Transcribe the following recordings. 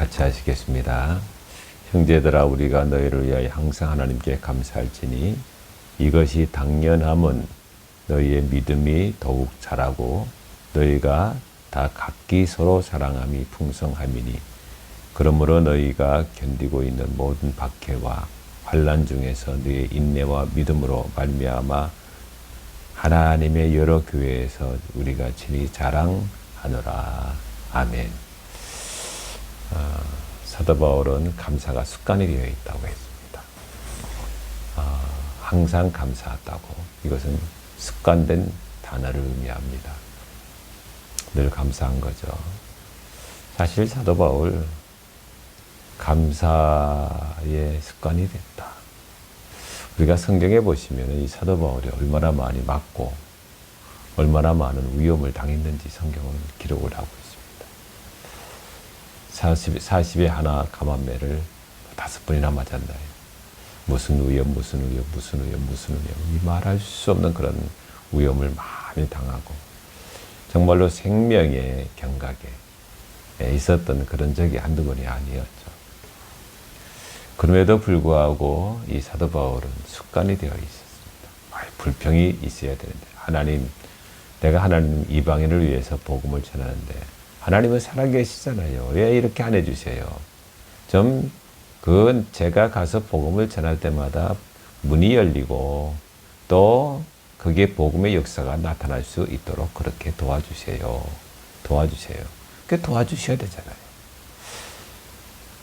같이 하시겠습니다. 형제들아, 우리가 너희를 위하여 항상 하나님께 감사할지니 이것이 당연함은 너희의 믿음이 더욱 자라고 너희가 다 각기 서로 사랑함이 풍성함이니, 그러므로 너희가 견디고 있는 모든 박해와 환난 중에서 너희의 인내와 믿음으로 말미암아 하나님의 여러 교회에서 우리가 친히 자랑하노라. 아멘. 사도 바울은 감사가 습관이 되어 있다고 했습니다. 항상 감사하다고. 이것은 습관된 단어를 의미합니다. 늘 감사한 거죠. 사실 사도 바울 감사의 습관이 됐다. 우리가 성경에 보시면 이 사도 바울이 얼마나 많이 맞고 얼마나 많은 위험을 당했는지 성경은 기록을 하고 있습니다. 40에 하나 감암매를 5번이나 맞았나요? 무슨 위험, 무슨 위험, 무슨 위험, 무슨 위험. 이 말할 수 없는 그런 위험을 많이 당하고 정말로 생명의 경각에 있었던 그런 적이 한두 번이 아니었죠. 그럼에도 불구하고 이 사도 바울은 습관이 되어 있었습니다. 불평이 있어야 되는데, 내가 하나님 이방인을 위해서 복음을 전하는데 하나님은 살아계시잖아요. 왜 이렇게 안 해주세요? 그건 제가 가서 복음을 전할 때마다 문이 열리고 또 그게 복음의 역사가 나타날 수 있도록 그렇게 도와주세요. 그렇게 도와주셔야 되잖아요.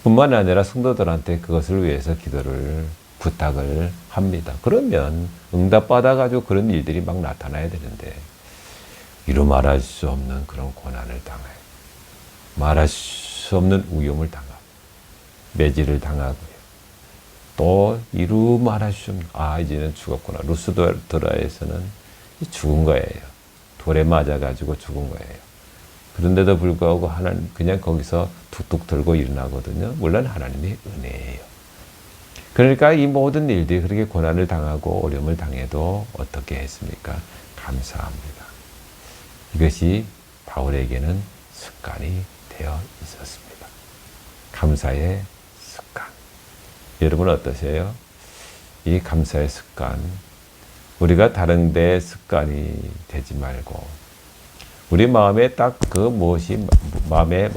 뿐만 아니라 성도들한테 그것을 위해서 기도를 부탁을 합니다. 그러면 응답받아가지고 그런 일들이 막 나타나야 되는데 이루 말할 수 없는 그런 고난을 당해요. 말할 수 없는 위험을 당하고 매질을 당하고요. 또 이루 말할 수 없는 이제는 죽었구나. 루스드라에서는 죽은 거예요. 돌에 맞아가지고 죽은 거예요. 그런데도 불구하고 하나님 그냥 거기서 툭툭 들고 일어나거든요. 물론 하나님의 은혜예요. 그러니까 이 모든 일들이 그렇게 고난을 당하고 어려움을 당해도 어떻게 했습니까? 감사합니다. 이것이 바울에게는 습관이 되어 있었습니다. 감사의 습관. 여러분 어떠세요? 이 감사의 습관, 우리가 다른 데 습관이 되지 말고 우리 마음에 딱 그 무엇이 마음에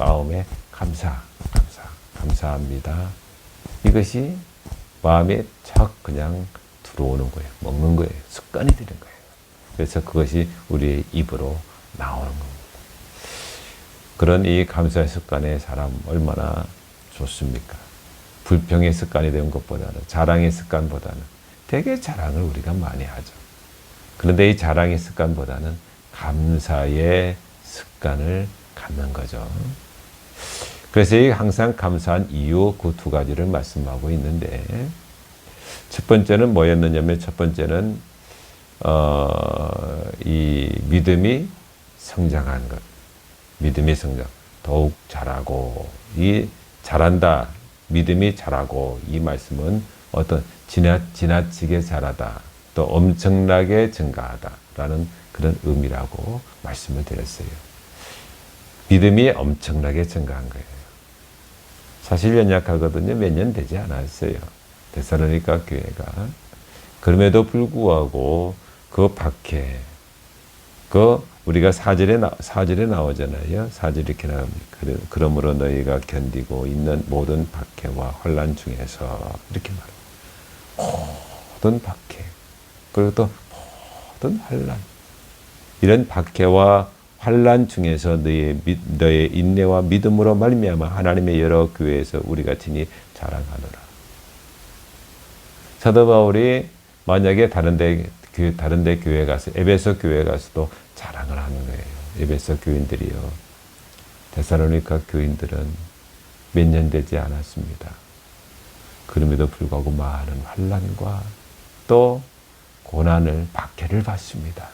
감사합니다. 이것이 마음에 착 그냥 들어오는 거예요. 먹는 거예요. 습관이 되는 거예요. 그래서 그것이 우리의 입으로 나오는 겁니다. 그런 이 감사의 습관의 사람 얼마나 좋습니까? 불평의 습관이 된 것보다는, 자랑의 습관보다는 되게 자랑을 우리가 많이 하죠. 그런데 이 자랑의 습관보다는 감사의 습관을 갖는 거죠. 그래서 항상 감사한 이유 그 두 가지를 말씀하고 있는데, 첫 번째는 뭐였느냐면, 첫 번째는 이 믿음이 성장한 것. 믿음이 성장, 더욱 자라고, 자란다, 믿음이 자라고, 이 말씀은 어떤 지나치게 자라다, 또 엄청나게 증가하다라는 그런 의미라고 말씀을 드렸어요. 믿음이 엄청나게 증가한 거예요. 사실 연약하거든요. 몇 년 되지 않았어요. 데살로니가 교회가. 그럼에도 불구하고 그 박해, 우리가 4절에 나오잖아요. 4절 이렇게 나옵니다. 그러므로 너희가 견디고 있는 모든 박해와 환난 중에서, 이렇게 말합니다. 모든 박해, 그리고 또 모든 환난, 이런 박해와 환난 중에서 너의 인내와 믿음으로 말미암아 하나님의 여러 교회에서 우리가 친히 자랑하노라. 사도 바울이 만약에 다른데 교회 가서, 에베소 교회 가서도 자랑을 하는 거예요. 에베소 교인들이요. 데살로니가 교인들은 몇 년 되지 않았습니다. 그럼에도 불구하고 많은 환난과 또 고난을, 박해를 받습니다.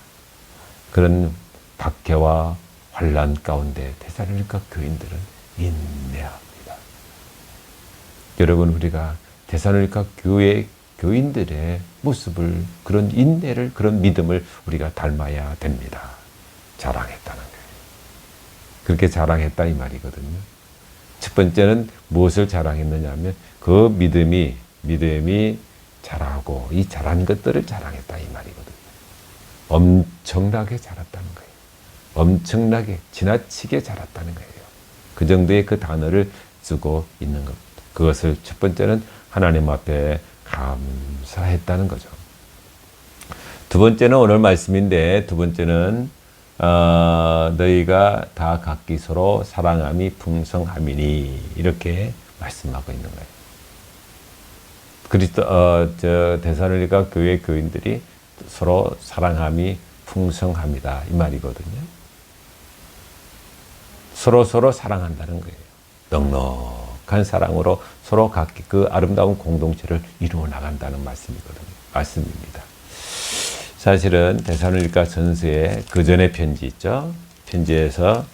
그런 박해와 환난 가운데 데살로니가 교인들은 인내합니다. 여러분, 우리가 데살로니가 교인들의 모습을, 그런 인내를, 그런 믿음을 우리가 닮아야 됩니다. 자랑했다는 거예요. 그렇게 자랑했다 이 말이거든요. 첫 번째는 무엇을 자랑했느냐 하면 그 믿음이 자라고 이 자란 것들을 자랑했다 이 말이거든요. 엄청나게 자랐다는 거예요. 엄청나게 지나치게 자랐다는 거예요. 그 정도의 그 단어를 쓰고 있는 겁니다. 그것을 첫 번째는 하나님 앞에 감사했다는 거죠. 두 번째는 오늘 말씀인데 두 번째는 너희가 다 각기 서로 사랑함이 풍성함이니 이렇게 말씀하고 있는 거예요. 데살로니가 교회 교인들이 서로 사랑함이 풍성합니다 이 말이거든요. 서로 사랑한다는 거예요. 넉넉한 사랑으로 서로 각기 그 아름다운 공동체를 이루어 나간다는 말씀입니다. 사실은 데살로니가 전서에 그 전에 편지 있죠. 편지에서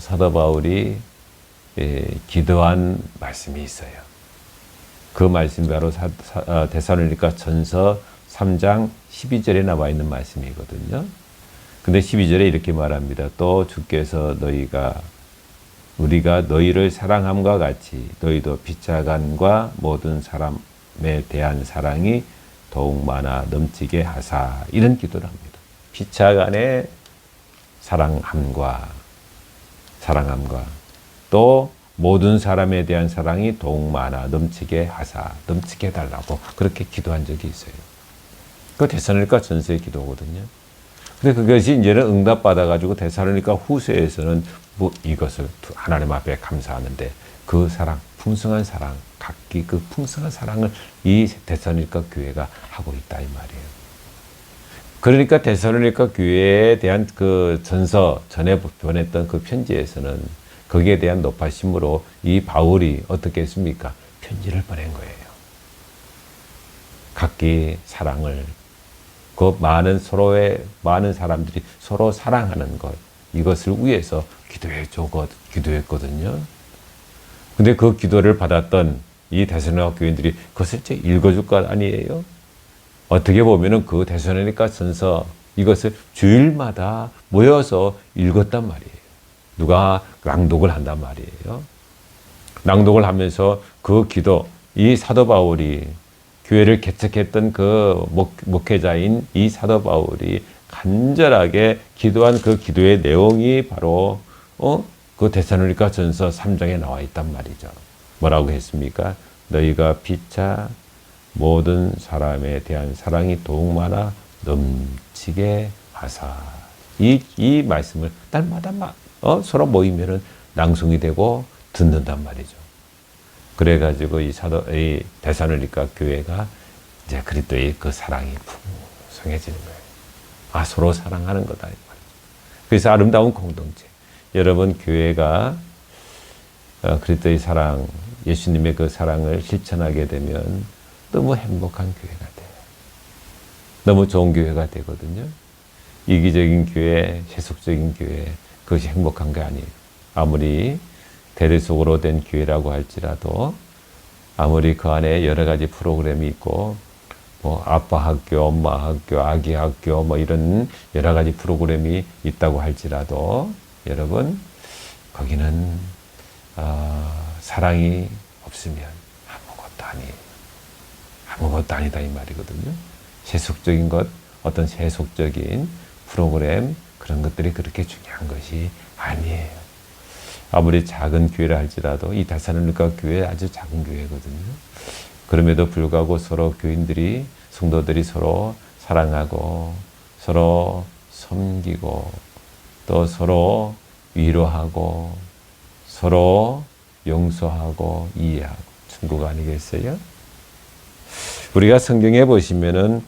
사도 바울이 기도한 말씀이 있어요. 그 말씀이 바로 데살로니가 전서 3장 12절에 나와 있는 말씀이거든요. 근데 12절에 이렇게 말합니다. 또 주께서 우리가 너희를 사랑함과 같이 너희도 피차간과 모든 사람에 대한 사랑이 더욱 많아 넘치게 하사 이런 기도를 합니다. 피차간의 사랑함과 또 모든 사람에 대한 사랑이 더욱 많아 넘치게 하사 넘치게 해달라고 그렇게 기도한 적이 있어요. 그 데살로니가 전서의 기도거든요. 근데 그것이 이제는 응답받아가지고 데살로니가 후서에서는 이것을 하나님 앞에 감사하는데 그 사랑, 풍성한 사랑, 각기 그 풍성한 사랑을 이 데살로니가 교회가 하고 있다 이 말이에요. 그러니까 데살로니가 교회에 대한 그 전서 전에 보냈던 그 편지에서는 거기에 대한 높아심으로 이 바울이 어떻게 했습니까? 편지를 보낸 거예요. 각기 사랑을 그 많은 사람들이 서로 사랑하는 것 이것을 위해서 기도했거든요. 근데 그 기도를 받았던 이 데살로니가 교인들이 그것을 읽어줄 것 아니에요? 어떻게 보면은 그 데살로니가 전서 이것을 주일마다 모여서 읽었단 말이에요. 누가 낭독을 한단 말이에요. 낭독을 하면서 그 기도, 이 사도 바울이 교회를 개척했던 그 목회자인 이 사도 바울이 간절하게 기도한 그 기도의 내용이 바로 그 데살로니가 전서 3장에 나와 있단 말이죠. 뭐라고 했습니까? 너희가 피차 모든 사람에 대한 사랑이 더욱 많아 넘치게 하사. 이 말씀을 날마다 서로 모이면은 낭송이 되고 듣는단 말이죠. 그래가지고 이 데살로니가 교회가 이제 그리스도의 그 사랑이 풍성해지는 거예요. 서로 사랑하는 거다. 그래서 아름다운 공동체. 여러분 교회가 그리스도의 사랑, 예수님의 그 사랑을 실천하게 되면 너무 행복한 교회가 돼요. 너무 좋은 교회가 되거든요. 이기적인 교회, 세속적인 교회, 그것이 행복한 게 아니에요. 아무리 대대속으로 된 교회라고 할지라도 아무리 그 안에 여러 가지 프로그램이 있고 아빠 학교, 엄마 학교, 아기 학교 이런 여러 가지 프로그램이 있다고 할지라도 여러분 거기는 사랑이 없으면 아무것도 아니다 이 말이거든요. 세속적인 것, 어떤 세속적인 프로그램 그런 것들이 그렇게 중요한 것이 아니에요. 아무리 작은 교회라 할지라도 이 데살로니가 교회 아주 작은 교회거든요. 그럼에도 불구하고 서로 교인들이 성도들이 서로 사랑하고 서로 섬기고 또 서로 위로하고 서로 용서하고 이해하고 천국 아니겠어요? 우리가 성경에 보시면은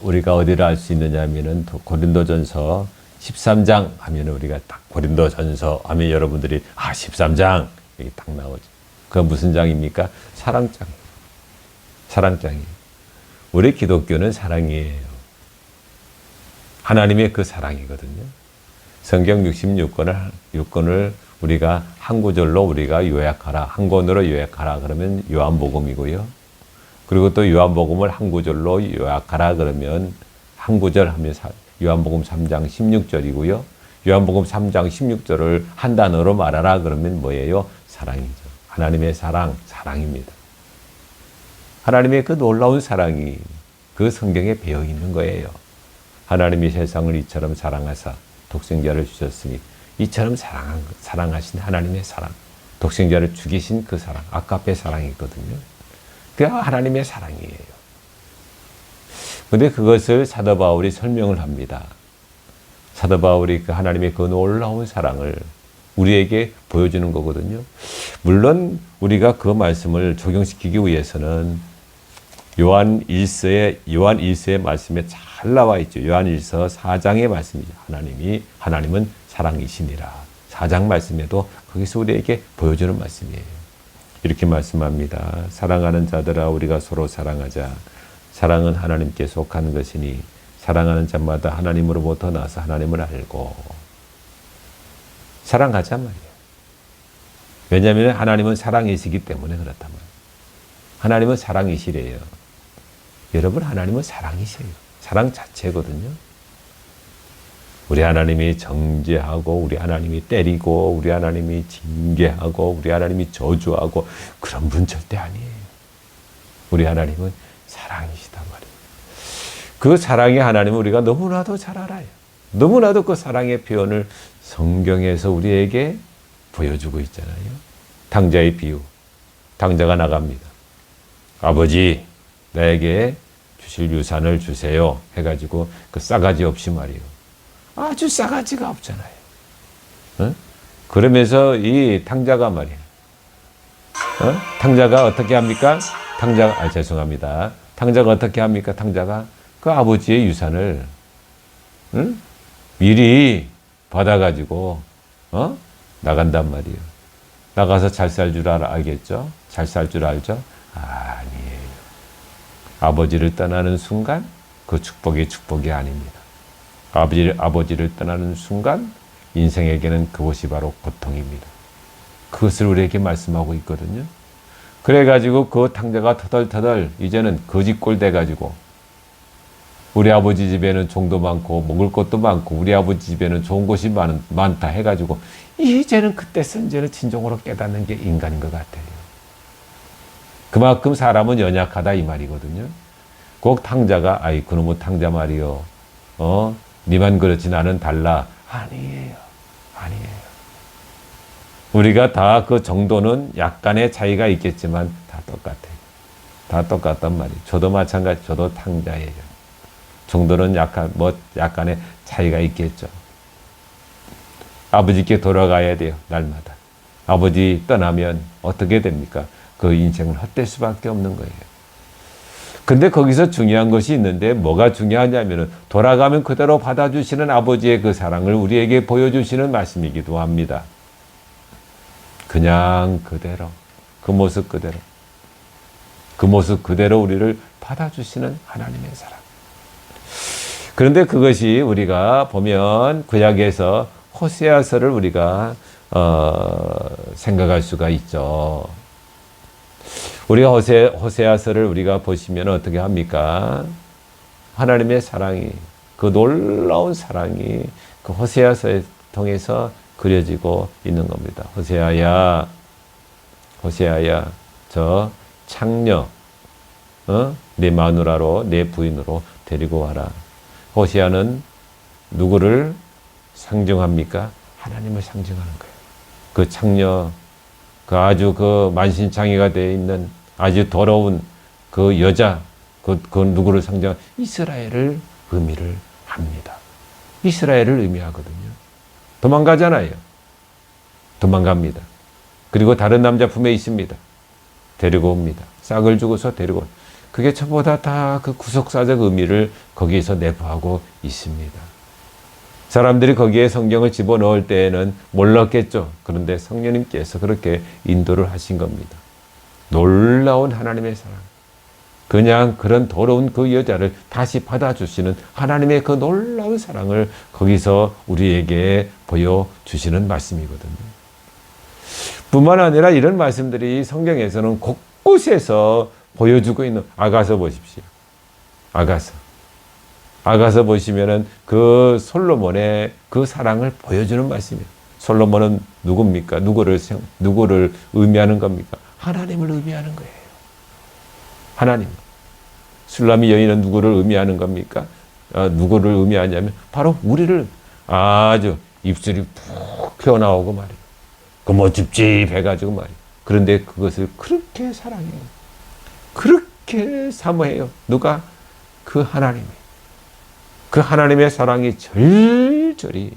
우리가 어디를 알 수 있느냐 하면은 고린도전서 13장 하면 우리가 딱 고린도전서 하면 여러분들이 13장 여기 딱 나오죠. 그 무슨 장입니까? 사랑장. 사랑장이에요. 우리 기독교는 사랑이에요. 하나님의 그 사랑이거든요. 성경 66권을 우리가 한 구절로 우리가 요약하라. 한 권으로 요약하라. 그러면 요한복음이고요. 그리고 또 요한복음을 한 구절로 요약하라. 그러면 한 구절 하면 요한복음 3장 16절이고요. 요한복음 3장 16절을 한 단어로 말하라 그러면 뭐예요? 사랑이죠. 하나님의 사랑, 사랑입니다. 하나님의 그 놀라운 사랑이 그 성경에 배어 있는 거예요. 하나님이 세상을 이처럼 사랑하사 독생자를 주셨으니 이처럼 사랑하신 하나님의 사랑, 독생자를 죽이신 그 사랑, 아까페 사랑이거든요. 그게 하나님의 사랑이에요. 근데 그것을 사도 바울이 설명을 합니다. 사도 바울이 그 하나님의 그 놀라운 사랑을 우리에게 보여주는 거거든요. 물론 우리가 그 말씀을 적용시키기 위해서는 요한 1서의 말씀에 잘 나와 있죠. 요한 1서 4장의 말씀이죠. 하나님은 사랑이시니라. 4장 말씀에도 거기서 우리에게 보여주는 말씀이에요. 이렇게 말씀합니다. 사랑하는 자들아 우리가 서로 사랑하자. 사랑은 하나님께 속한 것이니 사랑하는 자마다 하나님으로부터 나서 하나님을 알고 사랑하자 말이에요. 왜냐하면 하나님은 사랑이시기 때문에 그렇단 말이에요. 하나님은 사랑이시래요. 여러분 하나님은 사랑이세요. 사랑 자체거든요. 우리 하나님이 정죄하고 우리 하나님이 때리고 우리 하나님이 징계하고 우리 하나님이 저주하고 그런 분 절대 아니에요. 우리 하나님은 사랑이시단 말이에요. 그 사랑의 하나님은 우리가 너무나도 잘 알아요. 너무나도 그 사랑의 표현을 성경에서 우리에게 보여주고 있잖아요. 탕자의 비유. 탕자가 나갑니다. 아버지 나에게 주실 유산을 주세요 해가지고 그 싸가지 없이 말이에요. 아주 싸가지가 없잖아요. 어? 그러면서 이 탕자가 말이에요. 탕자가 어떻게 합니까? 죄송합니다. 탕자가 어떻게 합니까? 탕자가 그 아버지의 유산을 미리 받아가지고 나간단 말이에요. 나가서 잘 살 줄 알겠죠? 잘 살 줄 알죠? 아니에요. 아버지를 떠나는 순간 그 축복이 아닙니다. 아버지를 떠나는 순간 인생에게는 그것이 바로 고통입니다. 그것을 우리에게 말씀하고 있거든요. 그래가지고 그 탕자가 터덜터덜 이제는 거지꼴 돼가지고 우리 아버지 집에는 종도 많고 먹을 것도 많고 우리 아버지 집에는 좋은 곳이 많다 해가지고 이제는 그때서 이제는 진정으로 깨닫는 게 인간인 것 같아요. 그만큼 사람은 연약하다 이 말이거든요. 꼭 탕자가 그놈의 탕자 말이요. 니만 그렇지 나는 달라. 아니에요. 우리가 다 그 정도는 약간의 차이가 있겠지만 다 똑같아요. 다 똑같단 말이에요. 저도 마찬가지, 저도 탕자예요. 정도는 약간의 차이가 있겠죠. 아버지께 돌아가야 돼요, 날마다. 아버지 떠나면 어떻게 됩니까? 그 인생을 헛될 수밖에 없는 거예요. 근데 거기서 중요한 것이 있는데 뭐가 중요하냐면은 돌아가면 그대로 받아주시는 아버지의 그 사랑을 우리에게 보여주시는 말씀이기도 합니다. 그냥 그대로, 그 모습 그대로 우리를 받아주시는 하나님의 사랑. 그런데 그것이 우리가 보면 구약에서 호세아서를 우리가 생각할 수가 있죠. 우리가 호세아서를 우리가 보시면 어떻게 합니까? 하나님의 사랑이, 그 놀라운 사랑이 그 호세아서를 통해서 그려지고 있는 겁니다. 호세아야, 저 창녀, 내 마누라로, 내 부인으로 데리고 와라. 호세아는 누구를 상징합니까? 하나님을 상징하는 거예요. 그 창녀, 그 아주 그 만신창이가 되어 있는 아주 더러운 그 여자, 그 누구를 상징한 이스라엘을 의미를 합니다. 이스라엘을 의미하거든요. 도망가잖아요. 도망갑니다. 그리고 다른 남자 품에 있습니다. 데리고 옵니다. 싹을 주고서 데리고 옵니다. 그게 전부다 다 그 구속사적 의미를 거기에서 내포하고 있습니다. 사람들이 거기에 성경을 집어넣을 때에는 몰랐겠죠. 그런데 성령님께서 그렇게 인도를 하신 겁니다. 놀라운 하나님의 사랑. 그냥 그런 더러운 그 여자를 다시 받아주시는 하나님의 그 놀라운 사랑을 거기서 우리에게 보여주시는 말씀이거든요. 뿐만 아니라 이런 말씀들이 성경에서는 곳곳에서 보여주고 있는 아가서 보십시오. 아가서. 아가서 보시면은 그 솔로몬의 그 사랑을 보여주는 말씀이에요. 솔로몬은 누굽니까? 누구를 의미하는 겁니까? 하나님을 의미하는 거예요. 하나님. 술람이 여인은 누구를 의미하는 겁니까? 누구를 의미하냐면 바로 우리를 아주 입술이 푹 튀어나오고 말이에요. 그 뭐 찝찝해가지고 말이에요. 그런데 그것을 그렇게 사랑해요. 그렇게 사모해요. 누가? 그 하나님이. 그 하나님의 사랑이 절절히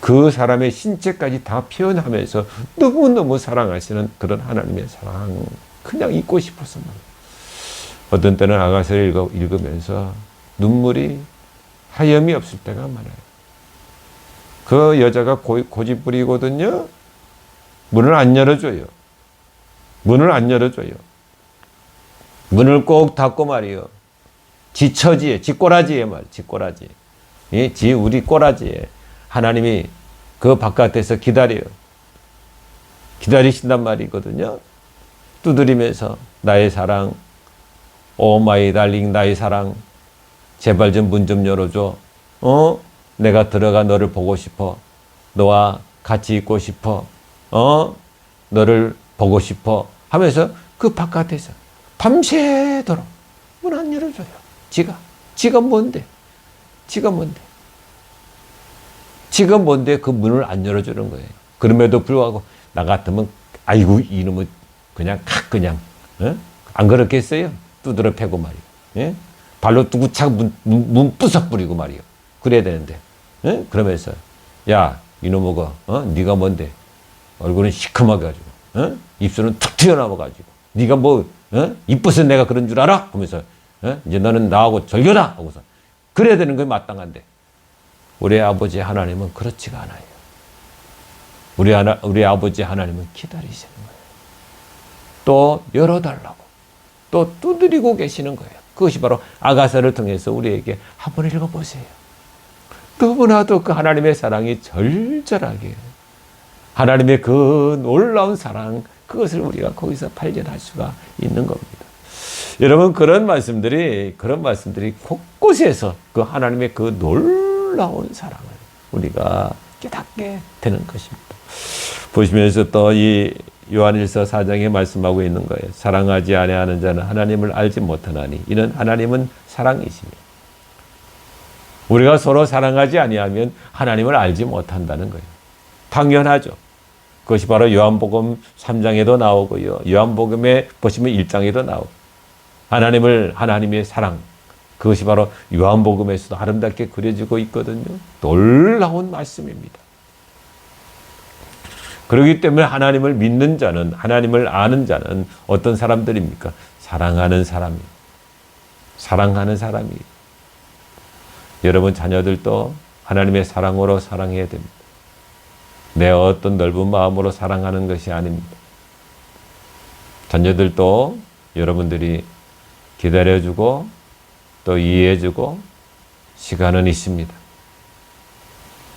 그 사람의 신체까지 다 표현하면서 너무너무 사랑하시는 그런 하나님의 사랑. 그냥 잊고 싶어서 말이에요. 어떤 때는 아가서를 읽으면서 눈물이 하염이 없을 때가 많아요. 그 여자가 고집부리거든요. 문을 안 열어줘요. 문을 안 열어줘요. 문을 꼭 닫고 말이요. 지 처지에, 지 꼬라지에 지 꼬라지. 우리 꼬라지에 하나님이 그 바깥에서 기다려요. 기다리신단 말이거든요. 두드리면서 나의 사랑, 오 마이 달링 나의 사랑, 제발 좀 문 좀 열어줘. 내가 들어가 너를 보고 싶어. 너와 같이 있고 싶어. 너를 보고 싶어. 하면서 그 바깥에서 밤새도록 문 안 열어줘요. 지가 뭔데? 지가 뭔데 그 문을 안 열어주는 거예요. 그럼에도 불구하고 나 같으면 아이고 이놈은 그냥 안 그렇겠어요? 두드려 패고 말이요. 예? 발로 뚜구착 문 부석 뿌리고 말이요. 그래야 되는데. 예? 그러면서 야 이놈아 네가 뭔데? 얼굴은 시커멓게 가지고 입술은 툭 튀어나와 가지고 네가 뭐 이뻐서 내가 그런 줄 알아? 하면서 이제 너는 나하고 절교다 하고서 그래야 되는 게 마땅한데 우리 아버지 하나님은 그렇지가 않아요. 우리 아버지 하나님은 기다리시는 거예요. 또 열어달라고 또 두드리고 계시는 거예요. 그것이 바로 아가서를 통해서 우리에게 한번 읽어보세요. 너무나도 그 하나님의 사랑이 절절하게 하나님의 그 놀라운 사랑 그것을 우리가 거기서 발견할 수가 있는 겁니다. 여러분 그런 말씀들이 곳곳에서 그 하나님의 그 놀라운 사랑을 우리가 깨닫게 되는 것입니다. 보시면서 또 이 요한일서 4장에 말씀하고 있는 거예요. 사랑하지 아니하는 자는 하나님을 알지 못하나니 이는 하나님은 사랑이시니 우리가 서로 사랑하지 아니하면 하나님을 알지 못한다는 거예요. 당연하죠. 그것이 바로 요한복음 3장에도 나오고요. 요한복음에 보시면 1장에도 나오고 하나님의 사랑 그것이 바로 요한복음에서도 아름답게 그려지고 있거든요. 놀라운 말씀입니다. 그렇기 때문에 하나님을 믿는 자는 하나님을 아는 자는 어떤 사람들입니까? 사랑하는 사람이. 여러분 자녀들도 하나님의 사랑으로 사랑해야 됩니다. 내 어떤 넓은 마음으로 사랑하는 것이 아닙니다. 자녀들도 여러분들이 기다려주고 또 이해해주고 시간은 있습니다.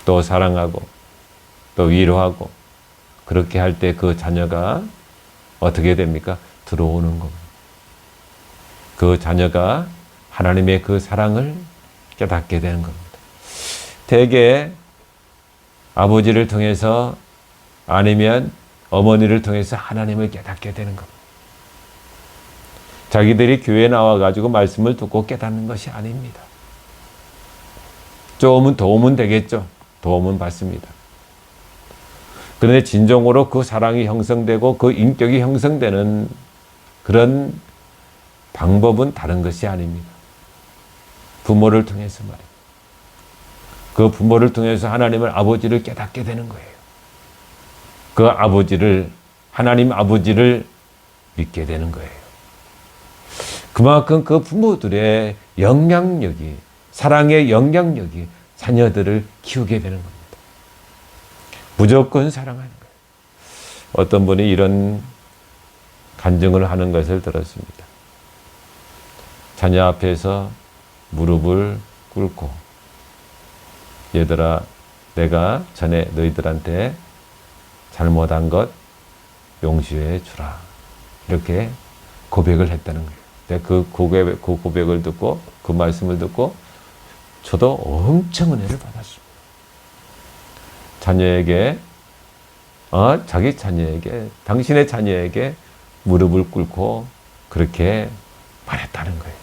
또 사랑하고 또 위로하고 그렇게 할 때 그 자녀가 어떻게 됩니까? 들어오는 겁니다. 그 자녀가 하나님의 그 사랑을 깨닫게 되는 겁니다. 대개 아버지를 통해서 아니면 어머니를 통해서 하나님을 깨닫게 되는 겁니다. 자기들이 교회에 나와가지고 말씀을 듣고 깨닫는 것이 아닙니다. 조금은 도움은 되겠죠. 도움은 받습니다. 그런데 진정으로 그 사랑이 형성되고 그 인격이 형성되는 그런 방법은 다른 것이 아닙니다. 부모를 통해서 말이에요. 그 부모를 통해서 아버지를 깨닫게 되는 거예요. 그 하나님 아버지를 믿게 되는 거예요. 그만큼 그 부모들의 영향력이, 사랑의 영향력이 자녀들을 키우게 되는 겁니다. 무조건 사랑하는 거예요. 어떤 분이 이런 간증을 하는 것을 들었습니다. 자녀 앞에서 무릎을 꿇고 얘들아 내가 전에 너희들한테 잘못한 것 용서해 주라 이렇게 고백을 했다는 거예요. 그 고백을 듣고 그 말씀을 듣고 저도 엄청 은혜를 받았습니다. 자녀에게 자기 자녀에게 당신의 자녀에게 무릎을 꿇고 그렇게 말했다는 거예요.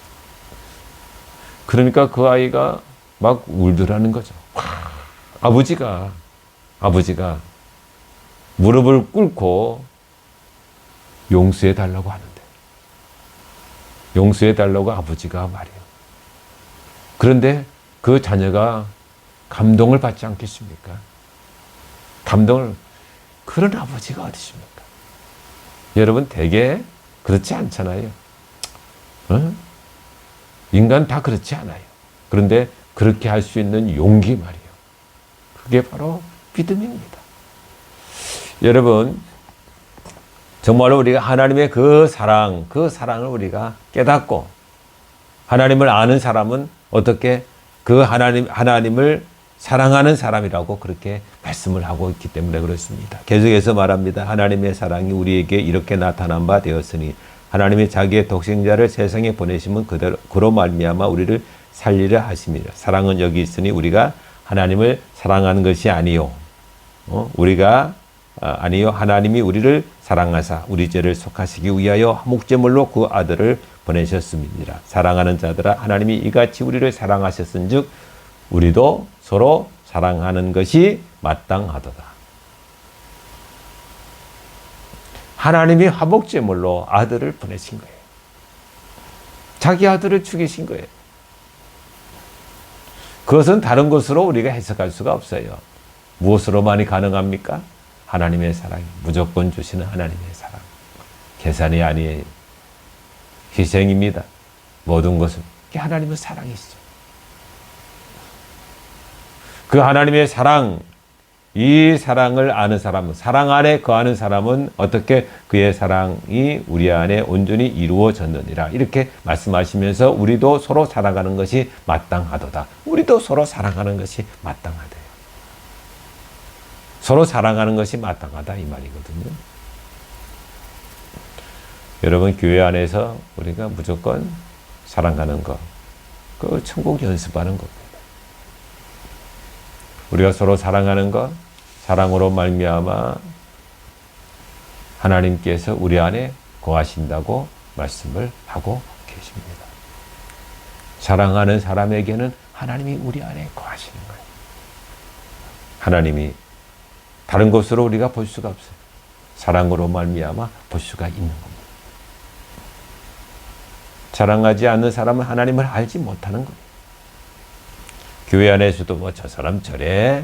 그러니까 그 아이가 막 울더라는 거죠. 아버지가 무릎을 꿇고 용서해 달라고 하는데 용서해 달라고 아버지가 말이에요. 그런데 그 자녀가 감동을 받지 않겠습니까? 그런 아버지가 어디 있습니까? 여러분 대개 그렇지 않잖아요. 인간 다 그렇지 않아요. 그런데 그렇게 할 수 있는 용기 말이에요. 그게 바로 믿음입니다. 여러분 정말로 우리가 하나님의 그 사랑을 우리가 깨닫고 하나님을 아는 사람은 어떻게 그 하나님을 사랑하는 사람이라고 그렇게 말씀을 하고 있기 때문에 그렇습니다. 계속해서 말합니다. 하나님의 사랑이 우리에게 이렇게 나타난 바 되었으니 하나님이 자기의 독생자를 세상에 보내심은 그로 말미암아 우리를 살리려 하심이라. 사랑은 여기 있으니 우리가 하나님을 사랑하는 것이 아니요. 아니요. 하나님이 우리를 사랑하사 우리 죄를 속하시기 위하여 목제물로 그 아들을 보내셨습니다. 사랑하는 자들아 하나님이 이같이 우리를 사랑하셨은즉 우리도 서로 사랑하는 것이 마땅하도다. 하나님이 화목제물로 아들을 보내신 거예요. 자기 아들을 죽이신 거예요. 그것은 다른 것으로 우리가 해석할 수가 없어요. 무엇으로만이 가능합니까? 하나님의 사랑이 무조건 주시는 하나님의 사랑. 계산이 아니에요. 희생입니다. 모든 것은 하나님의 사랑이시죠. 그 하나님의 사랑, 이 사랑을 아는 사람은, 사랑 안에 거하는 사람은 어떻게 그의 사랑이 우리 안에 온전히 이루어졌느니라. 이렇게 말씀하시면서 우리도 서로 사랑하는 것이 마땅하도다. 우리도 서로 사랑하는 것이 마땅하대요. 서로 사랑하는 것이 마땅하다 이 말이거든요. 여러분 교회 안에서 우리가 무조건 사랑하는 것, 그 천국 연습하는 겁니다. 우리가 서로 사랑하는 것, 사랑으로 말미암아 하나님께서 우리 안에 거하신다고 말씀을 하고 계십니다. 사랑하는 사람에게는 하나님이 우리 안에 거하시는 거예요. 하나님이 다른 것으로 우리가 볼 수가 없어요. 사랑으로 말미암아 볼 수가 있는 겁니다. 사랑하지 않는 사람은 하나님을 알지 못하는 거예요. 교회 안에서도 저 사람 저래,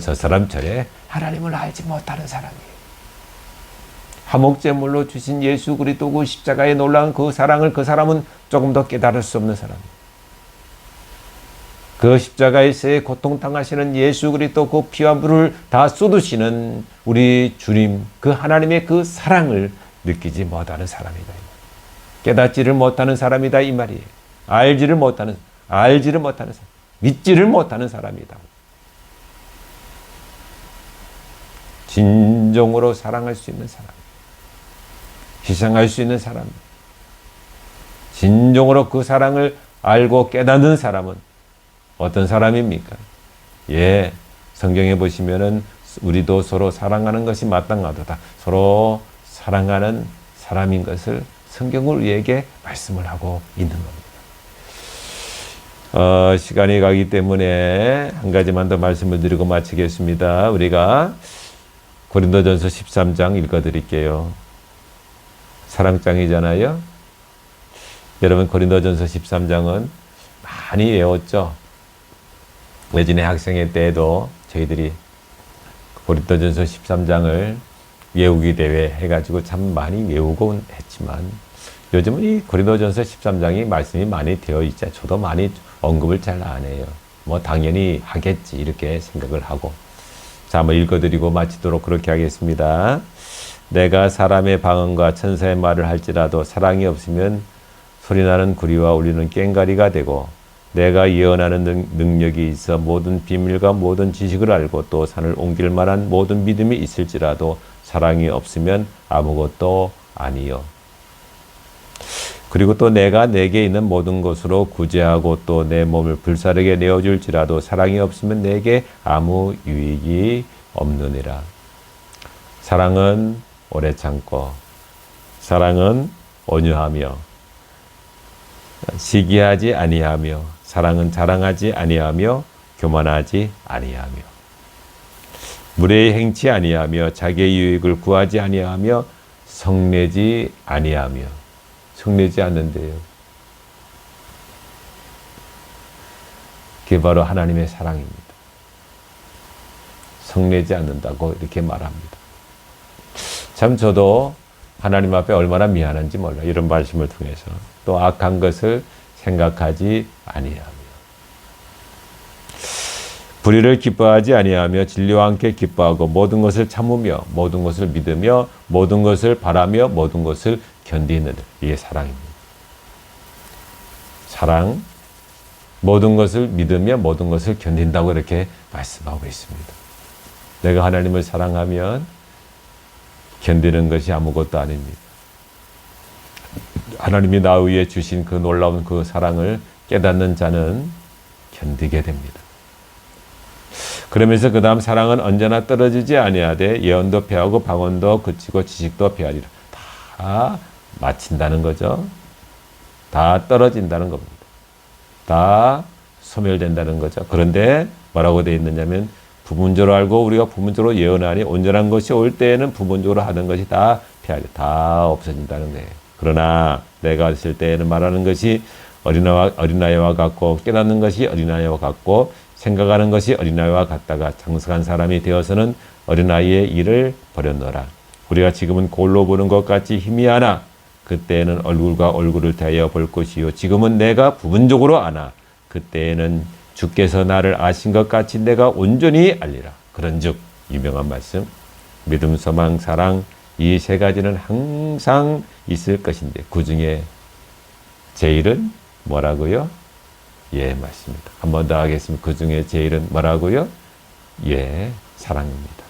저 사람 저래 하나님을 알지 못하는 사람이에요. 화목제물로 주신 예수 그리스도 그 십자가에 놀라운 그 사랑을 그 사람은 조금 더 깨달을 수 없는 사람이에요. 그 십자가에서의 고통당하시는 예수 그리스도 그 피와 물을 다 쏟으시는 우리 주님, 그 하나님의 그 사랑을 느끼지 못하는 사람이다. 깨닫지를 못하는 사람이다 이 말이에요. 알지를 못하는 사람, 믿지를 못하는 사람이다. 진정으로 사랑할 수 있는 사람, 희생할 수 있는 사람, 진정으로 그 사랑을 알고 깨닫는 사람은 어떤 사람입니까? 성경에 보시면은 우리도 서로 사랑하는 것이 마땅하도다. 서로 사랑하는 사람인 것을 성경을 우리에게 말씀을 하고 있는 겁니다. 시간이 가기 때문에 한 가지만 더 말씀을 드리고 마치겠습니다. 우리가 고린도전서 13장 읽어드릴게요. 사랑장이잖아요. 여러분 고린도전서 13장은 많이 외웠죠. 예전에 학생회 때에도 저희들이 고린도전서 13장을 외우기 대회 해가지고 참 많이 외우곤 했지만 요즘은 이 고린도전서 13장이 말씀이 많이 되어 있자 저도 많이 언급을 잘 안 해요. 당연히 하겠지 이렇게 생각을 하고 자, 한번 읽어드리고 마치도록 그렇게 하겠습니다. 내가 사람의 방언과 천사의 말을 할지라도 사랑이 없으면 소리나는 구리와 울리는 꽹과리가 되고 내가 예언하는 능력이 있어 모든 비밀과 모든 지식을 알고 또 산을 옮길 만한 모든 믿음이 있을지라도 사랑이 없으면 아무것도 아니요. 그리고 또 내가 내게 있는 모든 것으로 구제하고 또 내 몸을 불사르게 내어줄지라도 사랑이 없으면 내게 아무 유익이 없느니라. 사랑은 오래 참고 사랑은 온유하며 시기하지 아니하며 사랑은 자랑하지 아니하며 교만하지 아니하며 무례히 행치 아니하며 자기의 유익을 구하지 아니하며 성내지 아니하며 성내지 않는데요. 그게 바로 하나님의 사랑입니다. 성내지 않는다고 이렇게 말합니다. 참 저도 하나님 앞에 얼마나 미안한지 몰라요. 이런 말씀을 통해서. 또 악한 것을 생각하지 아니하며 불의를 기뻐하지 아니하며 진리와 함께 기뻐하고 모든 것을 참으며 모든 것을 믿으며 모든 것을 바라며 모든 것을 견디는 이게 사랑입니다. 사랑, 모든 것을 믿으며 모든 것을 견딘다고 이렇게 말씀하고 있습니다. 내가 하나님을 사랑하면 견디는 것이 아무것도 아닙니다. 하나님이 나 위에 주신 그 놀라운 그 사랑을 깨닫는 자는 견디게 됩니다. 그러면서 그 다음 사랑은 언제나 떨어지지 아니하되 예언도 패하고 방언도 그치고 지식도 패하리라. 다 마친다는 거죠. 다 떨어진다는 겁니다. 다 소멸된다는 거죠. 그런데 뭐라고 되어 있느냐면 부분적으로 알고 우리가 부분적으로 예언하니 온전한 것이 올 때에는 부분적으로 하는 것이 다 패하리, 다 없어진다는 거예요. 그러나 내가 있을 때에는 말하는 것이 어린아이와 같고 깨닫는 것이 어린아이와 같고 생각하는 것이 어린아이와 같다가 장성한 사람이 되어서는 어린아이의 일을 버렸노라. 우리가 지금은 골로 보는 것 같이 희미하나 그때에는 얼굴과 얼굴을 대하여 볼 것이요 지금은 내가 부분적으로 아나 그때에는 주께서 나를 아신 것 같이 내가 온전히 알리라. 그런즉 유명한 말씀 믿음, 소망, 사랑 이 세 가지는 항상 있을 것인데 그 중에 제일은 뭐라고요? 예, 맞습니다. 한 번 더 하겠습니다. 그 중에 제일은 뭐라고요? 예, 사랑입니다.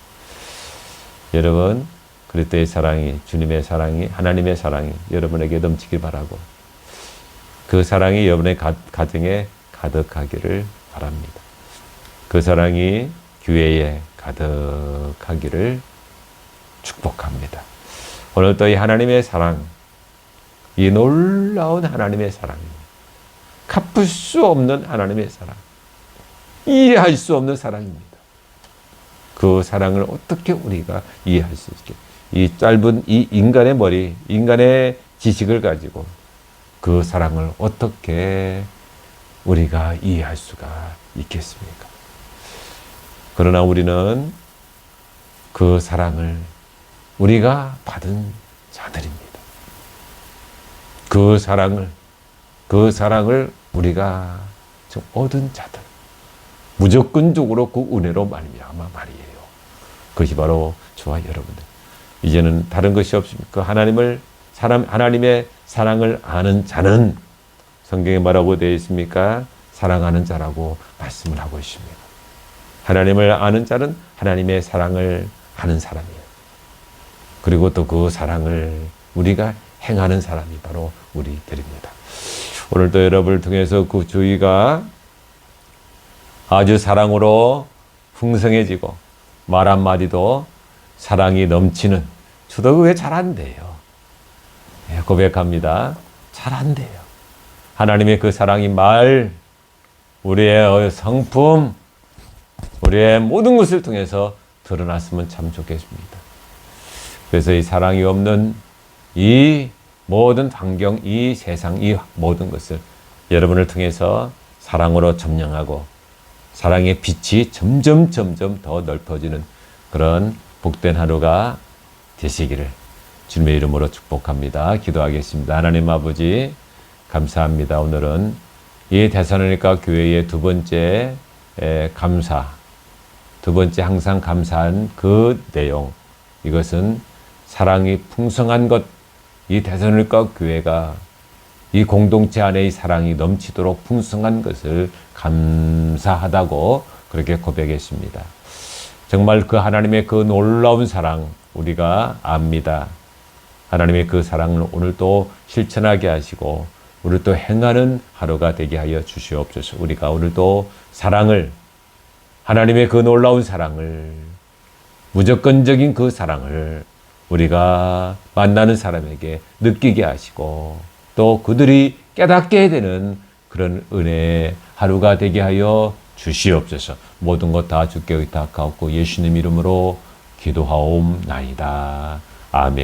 여러분 그리스도의 사랑이, 주님의 사랑이, 하나님의 사랑이 여러분에게 넘치길 바라고 그 사랑이 여러분의 가정에 가득하기를 바랍니다. 그 사랑이 교회에 가득하기를 축복합니다. 오늘도 이 하나님의 사랑, 이 놀라운 하나님의 사랑입니다. 갚을 수 없는 하나님의 사랑, 이해할 수 없는 사랑입니다. 그 사랑을 어떻게 우리가 이해할 수 있게 이 짧은 이 인간의 머리, 인간의 지식을 가지고 그 사랑을 어떻게 우리가 이해할 수가 있겠습니까? 그러나 우리는 그 사랑을 우리가 받은 자들입니다. 그 사랑을 우리가 얻은 자들. 무조건적으로 그 은혜로 말미암아 말이에요. 그것이 바로 저와 여러분들. 이제는 다른 것이 없습니까? 하나님의 사랑을 아는 자는 성경에 뭐라고 되어 있습니까? 사랑하는 자라고 말씀을 하고 있습니다. 하나님을 아는 자는 하나님의 사랑을 아는 사람이에요. 그리고 또 그 사랑을 우리가 행하는 사람이 바로 우리들입니다. 오늘도 여러분을 통해서 그 주의가 아주 사랑으로 풍성해지고 말 한마디도 사랑이 넘치는 저도 그게 잘 안 돼요. 고백합니다. 잘 안 돼요. 하나님의 그 사랑이 우리의 성품, 우리의 모든 것을 통해서 드러났으면 참 좋겠습니다. 그래서 이 사랑이 없는 이 모든 환경, 이 세상, 이 모든 것을 여러분을 통해서 사랑으로 점령하고 사랑의 빛이 점점 더 넓어지는 그런 복된 하루가 되시기를 주님의 이름으로 축복합니다. 기도하겠습니다. 하나님 아버지 감사합니다. 오늘은 이 데살로니가 교회의 두 번째 항상 감사한 그 내용, 이것은 사랑이 풍성한 것, 이 데살로니가 교회가 이 공동체 안에 이 사랑이 넘치도록 풍성한 것을 감사하다고 그렇게 고백했습니다. 정말 그 하나님의 그 놀라운 사랑 우리가 압니다. 하나님의 그 사랑을 오늘 또 실천하게 하시고 우리 또 행하는 하루가 되게 하여 주시옵소서. 우리가 오늘도 사랑을, 하나님의 그 놀라운 사랑을, 무조건적인 그 사랑을 우리가 만나는 사람에게 느끼게 하시고 또 그들이 깨닫게 되는 그런 은혜의 하루가 되게 하여 주시옵소서. 모든 것 다 주께 의탁하옵고 예수님 이름으로 기도하옵나이다. 아멘.